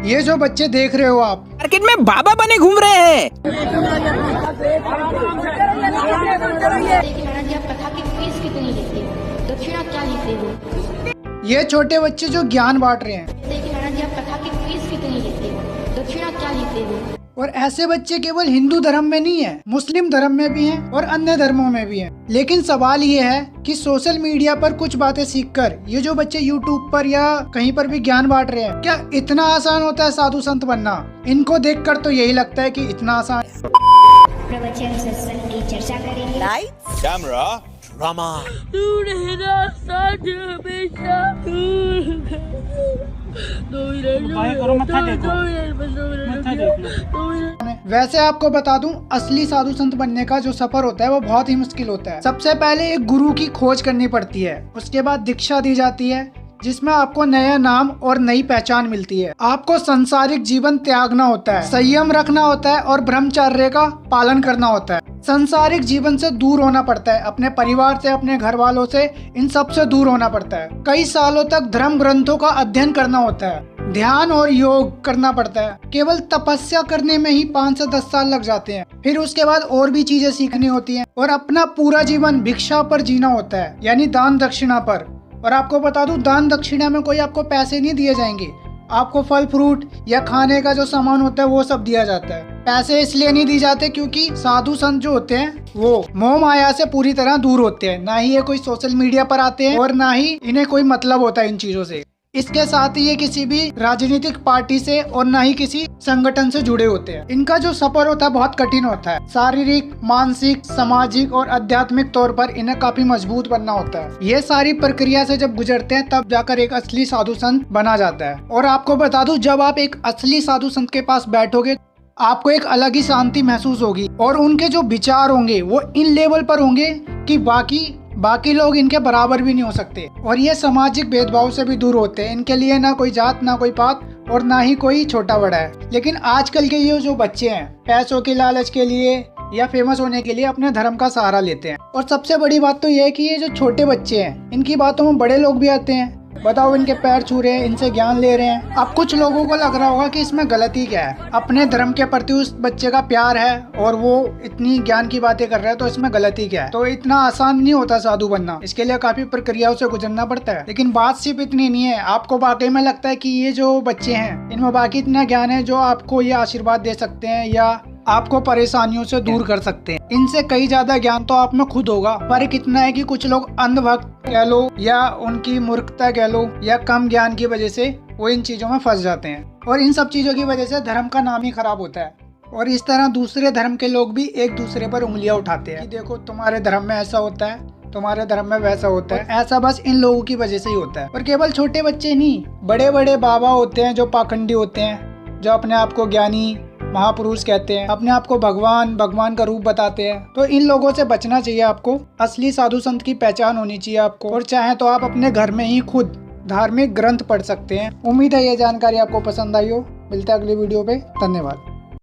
ये जो बच्चे देख रहे हो आप मार्केट में बाबा बने घूम रहे हैं। कथा की फीस कितनी लेते हो, दक्षिणा क्या लेते हो? ये छोटे बच्चे जो ज्ञान बांट रहे हैं। देखिए महाराज जी, आप कथा की फीस कितनी लेते हो, दक्षिणा क्या लेते हो? और ऐसे बच्चे केवल हिंदू धर्म में नहीं है, मुस्लिम धर्म में भी हैं और अन्य धर्मों में भी हैं। लेकिन सवाल ये है कि सोशल मीडिया पर कुछ बातें सीखकर ये जो बच्चे यूट्यूब पर या कहीं पर भी ज्ञान बांट रहे हैं, क्या इतना आसान होता है साधु संत बनना? इनको देखकर तो यही लगता है कि इतना आसान। प्रवचन सत्संग की चर्चा करेंगे। Camera drama. वैसे आपको बता दूं, असली साधु संत बनने का जो सफर होता है वो बहुत ही मुश्किल होता है। सबसे पहले एक गुरु की खोज करनी पड़ती है, उसके बाद दीक्षा दी जाती है जिसमें आपको नया नाम और नई पहचान मिलती है। आपको सांसारिक जीवन त्यागना होता है, संयम रखना होता है और ब्रह्मचर्य का पालन करना होता है। सांसारिक जीवन से दूर होना पड़ता है, अपने परिवार से, अपने घर वालों से, इन सब से दूर होना पड़ता है। कई सालों तक धर्म ग्रंथों का अध्ययन करना होता है, ध्यान और योग करना पड़ता है। केवल तपस्या करने में ही 5 से 10 साल लग जाते हैं। फिर उसके बाद और भी चीजें सीखनी होती हैं और अपना पूरा जीवन भिक्षा पर जीना होता है, यानी दान दक्षिणा पर। और आपको बता दूं, दान दक्षिणा में कोई आपको पैसे नहीं दिए जाएंगे, आपको फल फ्रूट या खाने का जो सामान होता है वो सब दिया जाता है। पैसे इसलिए नहीं दी जाते क्योंकि साधु संत जो होते हैं वो मोह माया से पूरी तरह दूर होते हैं। ना ही ये कोई सोशल मीडिया पर आते हैं और ना ही इन्हें कोई मतलब होता है इन चीजों से। इसके साथ ही ये किसी भी राजनीतिक पार्टी से और ना ही किसी संगठन से जुड़े होते हैं। इनका जो सफर होता है बहुत कठिन होता है। शारीरिक, मानसिक, सामाजिक और आध्यात्मिक तौर पर इन्हें काफी मजबूत बनना होता है। ये सारी प्रक्रिया से जब गुजरते हैं तब जाकर एक असली साधु संत बना जाता है। और आपको बता दूं, जब आप एक असली साधु संत के पास बैठोगे आपको एक अलग ही शांति महसूस होगी और उनके जो विचार होंगे वो इन लेवल पर होंगे कि बाकी लोग इनके बराबर भी नहीं हो सकते। और ये सामाजिक भेदभाव से भी दूर होते हैं। इनके लिए ना कोई जात, ना कोई पात और ना ही कोई छोटा बड़ा है। लेकिन आजकल के ये जो बच्चे हैं पैसों की लालच के लिए या फेमस होने के लिए अपने धर्म का सहारा लेते हैं। और सबसे बड़ी बात तो ये है कि ये जो छोटे बच्चे हैं इनकी बातों में बड़े लोग भी आते हैं। बताओ, इनके पैर छू रहे हैं, इनसे ज्ञान ले रहे हैं। अब कुछ लोगों को लग रहा होगा कि इसमें गलती क्या है, अपने धर्म के प्रति उस बच्चे का प्यार है और वो इतनी ज्ञान की बातें कर रहा है तो इसमें गलती क्या है। तो इतना आसान नहीं होता साधु बनना, इसके लिए काफी प्रक्रियाओं से गुजरना पड़ता है। लेकिन बात सिर्फ इतनी नहीं है। आपको वाकई में लगता है कि ये जो बच्चे हैं इनमें बाकी इतना ज्ञान है जो आपको ये आशीर्वाद दे सकते हैं या आपको परेशानियों से दूर कर सकते हैं। इनसे कई ज्यादा ज्ञान तो आप में खुद होगा। फर्क इतना है कि कुछ लोग अंधभक्त कह लो या उनकी मूर्खता कह लो या कम ज्ञान की वजह से वो इन चीजों में फंस जाते हैं और इन सब चीजों की वजह से धर्म का नाम ही खराब होता है। और इस तरह दूसरे धर्म के लोग भी एक दूसरे पर उंगलियां उठाते हैं कि देखो तुम्हारे धर्म में ऐसा होता है, तुम्हारे धर्म में वैसा होता है। ऐसा बस इन लोगों की वजह से ही होता है। और केवल छोटे बच्चे नहीं, बड़े बड़े बाबा होते हैं जो पाखंडी होते हैं, जो अपने आप को ज्ञानी महापुरुष कहते हैं, अपने आप को भगवान का रूप बताते हैं। तो इन लोगों से बचना चाहिए आपको। असली साधु संत की पहचान होनी चाहिए आपको। और चाहे तो आप अपने घर में ही खुद धार्मिक ग्रंथ पढ़ सकते हैं। उम्मीद है ये जानकारी आपको पसंद आई हो। मिलते हैं अगली वीडियो पे। धन्यवाद।